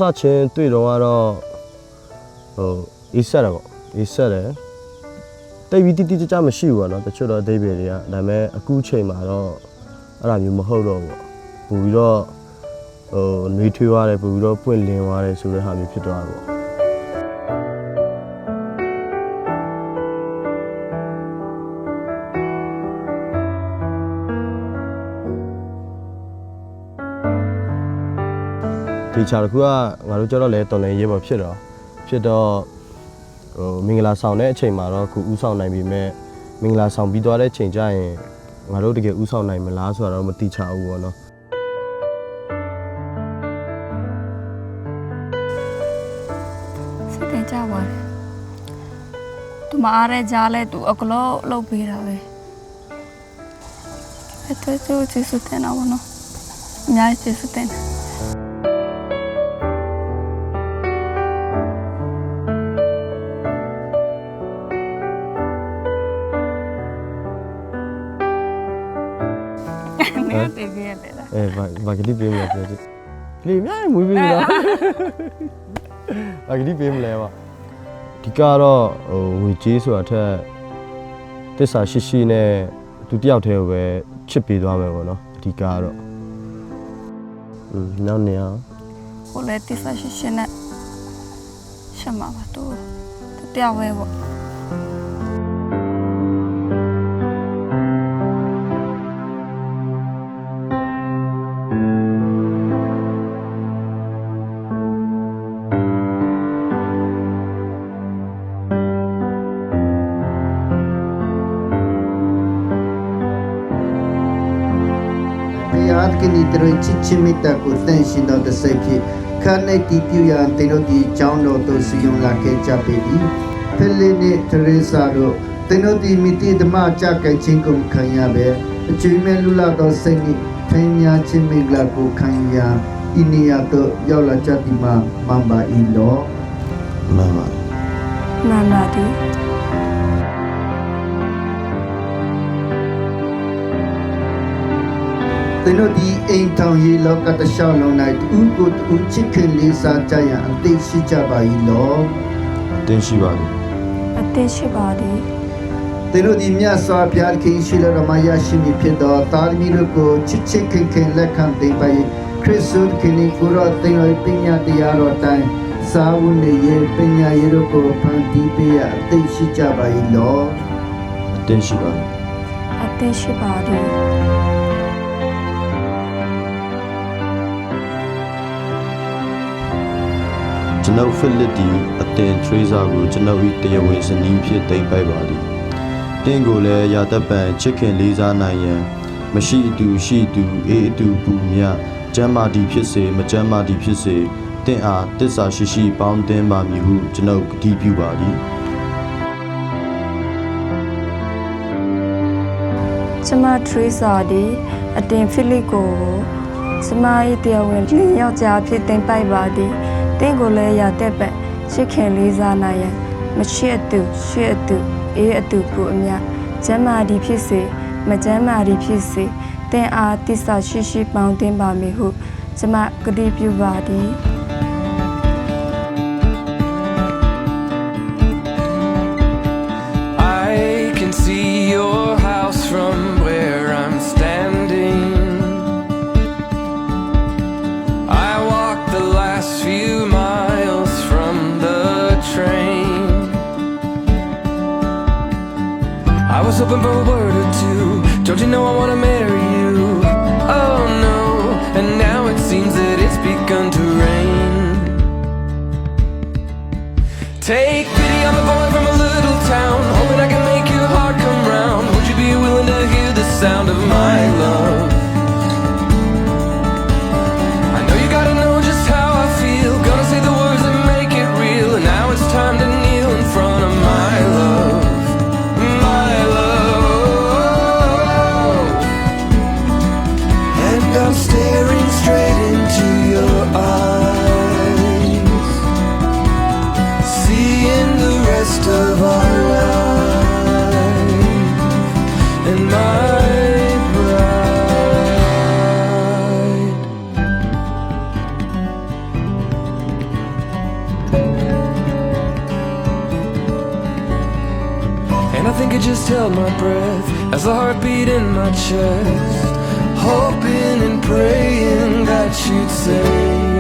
စချင်းတွေ့တော့ကတော့အေးဆက်တယ်ပေါ့အေးဆက်တယ်တိတ်ပြီးတိတိကျကျမရှိဘူးပေါ့နော်တချို့တော့အသေးပဲတွေကဒါပေမဲ့အခုချိန်မှာတော့အဲ့လိုမျိုးမဟုတ်တော့ဘူးပို့ပြီးတော့နှွေးထွေးသွားတယ်ပို့ပြီးတော့ပွင့်လင်းသွားတယ်ဆိုတဲ့ဟာမျိုးဖြစ်သွားတယ်ပေါ့ဒီချာတခုကငါတို့ကြတော့လဲတော်လန်ရေးပေါ်ဖြစ်တော့မင်္ဂလာဆောင်တဲ့အချိန်မှာတော့ခုဥဆောင်နိုင်ပြီမဲ့မင်္ဂလာဆောင်ပြီးသွားတဲ့ချိန်ကျရင်ငါတို့တကယ်ဥဆောင်နိုင်မလားဆိုတာတော့မသိချဘူးပေါ့နော်စိတ်တင်ကြပါတယ်သူမအားရကြလဲသူအကလို့လုပ်ပေးတာပဲအဲ့တော့သူချစ်စတဲ့နော်နော်အများကြီးချစ်တဲ့တေးပြရတယ်လားဘာကလေးပေးမလဲပြောကြည့်ကလေးများမွေးပေးလားဘာကလေးပေးမလဲပါဒီကတော့ငွေကြေးဆိုတာထက်တစ္ဆာရှိနဲ့သူတယောက်တည်းကိုပဲချစ်ပေးသွားမယ်ပေါ့နော်အဓိကကတော့နောက်နေအောင်ဟိုလေတစ္ဆာရှိနဲ့ရှမပါတော့တယောက်ပဲပေါ့आज के नितरों चिचिमिता को तंशिंदा दसेकी खाने टीपिया तेरो दी चाउंडो तो सियों लाके चापेदी पहले ने थरेसा रो तेरो दी मिटी दमा चाके चिंकुम खाया बे चुईमे लुला तो सेंगी फेन्या चिमिगला को खाया इनिया तो योला चातिमा मांबा इलो मामा दी तेनो दी एक टाउन ये लोग का तशाव लोग ना उनको चिकन ले साचा या अंतेशी चाबाई लो अंतेशी बारी तेनो दी मिया स्वा प्यार के इशिला रमाया शिमी फिदा तालमी रो को चिकन लेखन दे पाई क्रिसुद के लिए पूरा तेनो पिन्या दियारो टाइम सावुने ये पिन्या ये रो को पंती पे या अंतेशी चाबाई लो अंतेशी बारीကျွန်ုပ်ဖိလစ်တီအတင်ထရေးစာကိုကျွန်ုပ်၏တရားဝင်ဇနီးဖြစ်တင်ပိုက်ပါသည်တင်းကိုလည်းရာသက်ပံချစ်ခင်လေးစားနိုင်ရန်မရှိအတူရှိအတူအေးအတူပူမြကျမ်းမာသည်ဖြစ်စေမကျမ်းမာသည်ဖြစ်စေတင့်အားတစ္ဆာရှိပေါင်းတင်ပါမည်ဟုကျွန်ုပ်ကတိပြုပါသည်ကျမထရေးစာဒီအတင်ဖိလစ်ကိုကျမ၏တရားဝင်ယောက်ျားဖြစ်တင်ပိုက်ပါသည်တင်းကိုလည်းရတဲ့ပဲချစ်ခင်လေးစားနိုင်ရန်မရှိအတူရှိအတူအေးအတူကိုအမြကျမ်းမာသည်ဖြစ်စေမကျမ်းမာသည်ဖြစ်စေတင်းအားတစ္ဆာရှိပေါင်းတင်ပါမည်ဟုကျမကတိပြုပါသည် I can see your house from where I'm standing I walk the last few miles from the train I was hoping for a word or two Don't you know I wanna marry you Oh no And now it seems that it's begun to rain Take pity on the boy from a little town Hoping I can make your heart come round Would you be willing to hear the sound of my love I know you gotta know just how I feel Gonna say the words that make it real And now it's time to kneel in front of my love My love And I'm staring straight into your eyes Seeing the rest of our lives I think I just held my breath as the heartbeat in my chest, hoping and praying that you'd say